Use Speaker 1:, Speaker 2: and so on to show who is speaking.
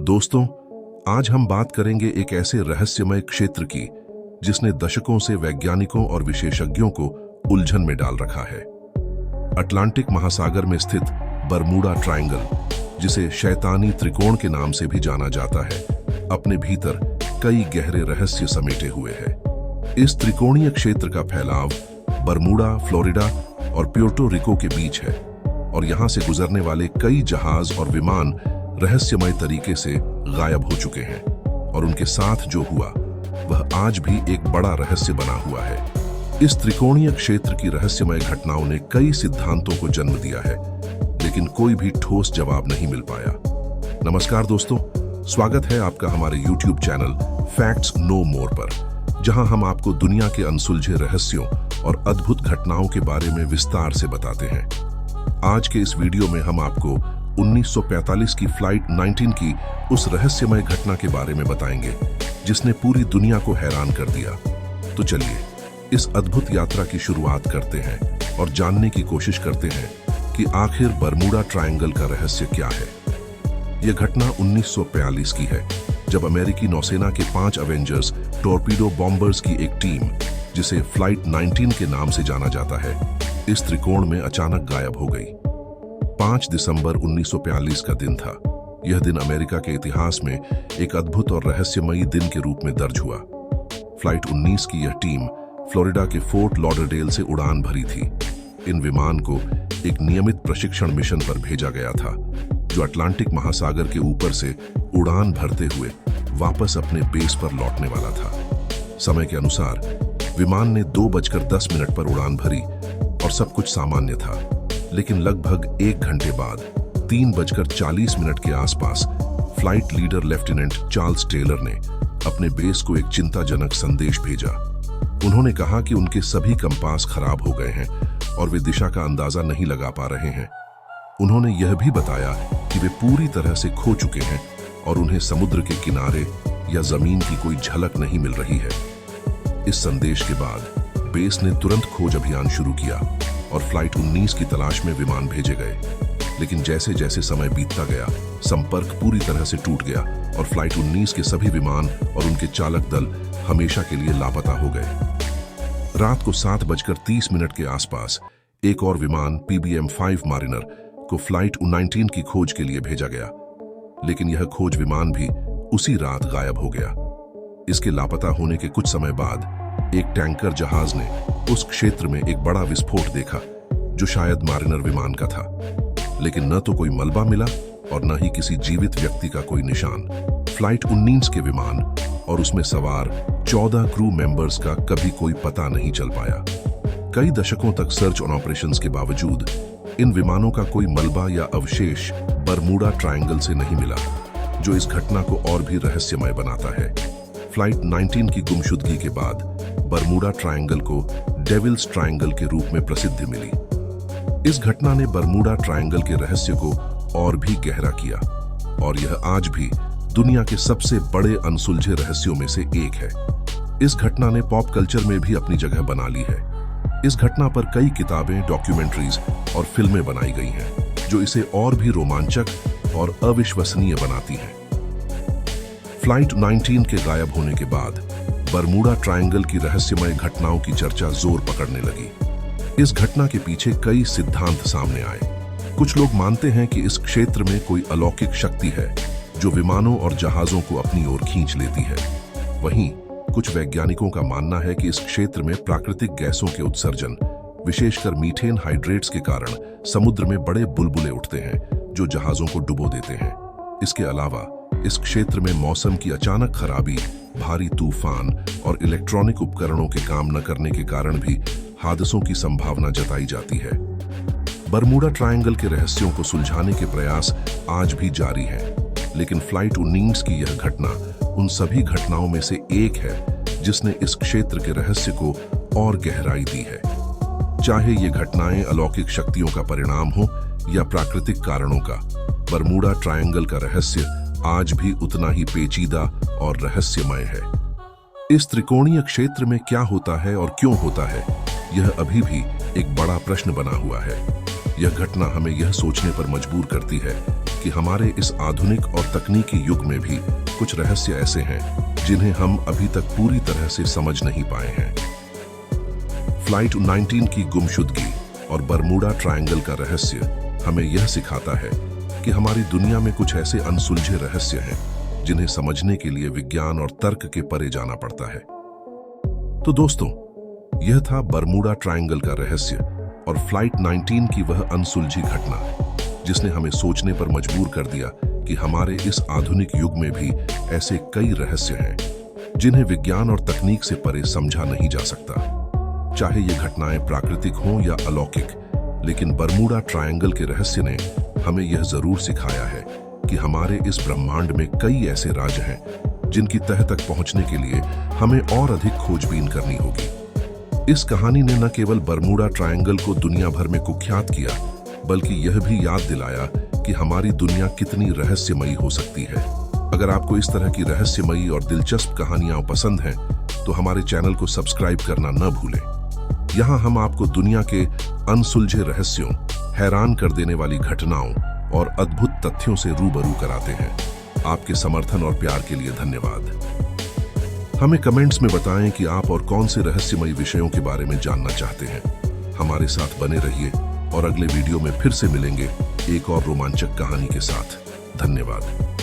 Speaker 1: दोस्तों, आज हम बात करेंगे एक ऐसे रहस्यमय क्षेत्र की जिसने दशकों से वैज्ञानिकों और विशेषज्ञों को उलझन में डाल रखा है। अटलांटिक महासागर में स्थित बरमूडा ट्रायंगल, जिसे शैतानी त्रिकोण के नाम से भी जाना जाता है, अपने भीतर कई गहरे रहस्य समेटे हुए है। इस त्रिकोणीय क्षेत्र का फैलाव बरमूडा, फ्लोरिडा और प्यूर्टो रिको के बीच है और यहां से गुजरने वाले कई जहाज और विमान रहस्यमय तरीके से गायब हो चुके हैं और उनके साथ जो हुआ वह आज भी एक बड़ा रहस्य बना हुआ है। इस त्रिकोणीय क्षेत्र की रहस्यमय घटनाओं ने कई सिद्धांतों को जन्म दिया है, लेकिन कोई भी ठोस जवाब नहीं मिल पाया। नमस्कार दोस्तों, स्वागत है आपका हमारे YouTube चैनल फैक्ट्स नो मोर पर, जहां हम आपको दुनिया के अनसुलझे रहस्यों और अद्भुत घटनाओं के बारे में विस्तार से बताते हैं। आज के इस वीडियो में हम आपको 1945 की फ्लाइट 19 की उस रहस्यमय घटना के बारे में बताएंगे जिसने पूरी दुनिया को हैरान कर दिया। तो चलिए इस अद्भुत यात्रा की शुरुआत करते हैं और जानने की कोशिश करते हैं कि आखिर बरमूडा ट्रायंगल का रहस्य क्या है। यह घटना 1942 की है, जब अमेरिकी नौसेना के 5 अवेंजर्स टॉर्पीडो बॉम्बर्स की एक टीम, जिसे फ्लाइट 19 के नाम से जाना जाता है, इस त्रिकोण में अचानक गायब हो गई। 5 दिसंबर 1942 का दिन था। यह दिन अमेरिका के इतिहास में एक अद्भुत और रहस्यमयी दिन के रूप में दर्ज हुआ। फ्लाइट 19 की यह टीम फ्लोरिडा के फोर्ट लॉडरडेल से उड़ान भरी थी। इन विमान को एक नियमित प्रशिक्षण मिशन पर भेजा गया था, जो अटलांटिक महासागर के ऊपर से उड़ान भरते हुए वापस अपने बेस पर लौटने वाला था। समय के अनुसार विमान ने 2:10 पर उड़ान भरी और सब कुछ सामान्य था, लेकिन लगभग 1 घंटे बाद 3:40 के आसपास flight leader lieutenant Charles Taylor ने अपने बेस को एक चिंताजनक संदेश भेजा। उन्होंने कहा कि उनके सभी कंपास खराब हो गए हैं और वे दिशा का अंदाजा नहीं लगा पा रहे हैं। उन्होंने यह भी बताया कि वे पूरी तरह से खो चुके हैं और उन्हें समुद्र के किनारे या जमीन की कोई झलक नहीं मिल रही है। इस संदेश के बाद बेस ने तुरंत खोज अभियान शुरू किया और फ्लाइट 19 की तलाश में विमान भेजे गए। लेकिन जैसे जैसे समय बीतता गया, संपर्क पूरी तरह से टूट गया और फ्लाइट 19 के सभी विमान और उनके चालक दल हमेशा के लिए लापता हो गए। रात को 7:30 के आसपास एक और विमान PBM-5 मारिनर को फ्लाइट 19 की खोज के लिए भेजा गया, लेकिन यह खोज विमान भी उसी रात गायब हो गया। इसके लापता होने के कुछ समय बाद एक टैंकर जहाज ने उस क्षेत्र में एक बड़ा विस्फोट देखा, जो शायद मारिनर विमान का था, लेकिन न तो कोई मलबा मिला और न ही किसी जीवित व्यक्ति का कोई निशान। फ्लाइट 19 के विमान और उसमें सवार 14 क्रू मेंबर्स का कभी कोई पता नहीं चल पाया। कई दशकों तक सर्च और ऑपरेशंस के बावजूद इन विमानों का कोई मलबा या अवशेष बरमूडा ट्रायंगल से नहीं मिला, जो इस घटना को और भी रहस्यमय बनाता है। फ्लाइट 19 की गुमशुदगी के बाद बरमूडा ट्रायंगल को डेविल्स ट्रायंगल के रूप में प्रसिद्धि मिली। इस घटना ने बरमूडा ट्रायंगल के रहस्य को और भी गहरा किया और यह आज भी दुनिया के सबसे बड़े अनसुलझे रहस्यों में से एक है। इस घटना ने पॉप कल्चर में भी अपनी जगह बना ली है। इस घटना पर कई किताबें, डॉक्यूमेंट्रीज और फिल्में बनाई गई हैं, जो इसे और भी रोमांचक और अविश्वसनीय बनाती हैं। फ्लाइट 19 के गायब होने के बाद बरमूडा ट्रायंगल की रहस्यमय घटनाओं की चर्चा जोर पकड़ने लगी। इस घटना के पीछे कई सिद्धांत सामने आए। कुछ लोग मानते हैं कि इस क्षेत्र में कोई अलौकिक शक्ति है जो विमानों और जहाजों को अपनी ओर खींच लेती है। वहीं कुछ वैज्ञानिकों का मानना है कि इस क्षेत्र में प्राकृतिक गैसों के उत्सर्जन, विशेषकर मीथेन हाइड्रेट्स के कारण समुद्र में बड़े बुलबुले उठते हैं, जो जहाजों को डुबो देते हैं। इसके अलावा इस क्षेत्र में मौसम की अचानक खराबी, भारी तूफान और इलेक्ट्रॉनिक उपकरणों के काम न करने के कारण भी हादसों की संभावना जताई जाती है। बरमूडा ट्रायंगल के रहस्यों को सुलझाने के प्रयास आज भी जारी हैं, लेकिन फ्लाइट 19 की यह घटना उन सभी घटनाओं में से एक है जिसने इस क्षेत्र के रहस्य को और गहराई दी है। चाहे ये घटनाएं अलौकिक शक्तियों का परिणाम हो या प्राकृतिक कारणों का, बरमूडा ट्रायंगल का रहस्य आज भी उतना ही पेचीदा और रहस्यमय है। इस त्रिकोणीय क्षेत्र में क्या होता है और क्यों होता है, यह अभी भी एक बड़ा प्रश्न बना हुआ है। यह घटना हमें यह सोचने पर मजबूर करती है कि कि हमारे इस आधुनिक और तकनीकी युग में भी कुछ रहस्य ऐसे हैं जिन्हें हम अभी तक पूरी तरह से समझ नहीं पाए हैं। फ्लाइट 19 की गुमशुदगी और बरमूडा ट्रायंगल का रहस्य हमें यह सिखाता है कि हमारी दुनिया में कुछ ऐसे अनसुलझे रहस्य हैं जिन्हें समझने के लिए विज्ञान और तर्क के परे जाना पड़ता है। तो दोस्तों, यह था बरमूडा ट्रायंगल का रहस्य और फ्लाइट 19 की वह अनसुलझी घटना जिसने हमें सोचने पर मजबूर कर दिया कि हमारे इस आधुनिक युग में भी ऐसे कई रहस्य हैं जिन्हें विज्ञान और तकनीक से परे समझा नहीं जा सकता। चाहे ये घटनाएं प्राकृतिक हों या अलौकिक, लेकिन बरमूडा ट्रायंगल के रहस्य ने हमें यह जरूर सिखाया है कि हमारे इस ब्रह्मांड में कई ऐसे राज हैं जिनकी तह तक पहुंचने के लिए हमें और अधिक खोजबीन करनी होगी। इस कहानी ने न केवल बरमूडा ट्रायंगल को दुनिया भर में कुख्यात किया, बल्कि यह भी याद दिलाया कि हमारी दुनिया कितनी रहस्यमयी हो सकती है। अगर आपको इस तरह की रहस्यमयी और दिलचस्प कहानियां पसंद हैं, तो हमारे चैनल को सब्सक्राइब करना न भूलें। यहाँ हम आपको दुनिया के अनसुलझे रहस्यों, हैरान कर देने वाली घटनाओं और अद्भुत तथ्यों से रूबरू कराते हैं। आपके समर्थन और प्यार के लिए धन्यवाद। हमें कमेंट्स में बताएं कि आप और कौन से रहस्यमयी विषयों के बारे में जानना चाहते हैं। हमारे साथ बने रहिए और अगले वीडियो में फिर से मिलेंगे एक और रोमांचक कहानी के साथ। धन्यवाद।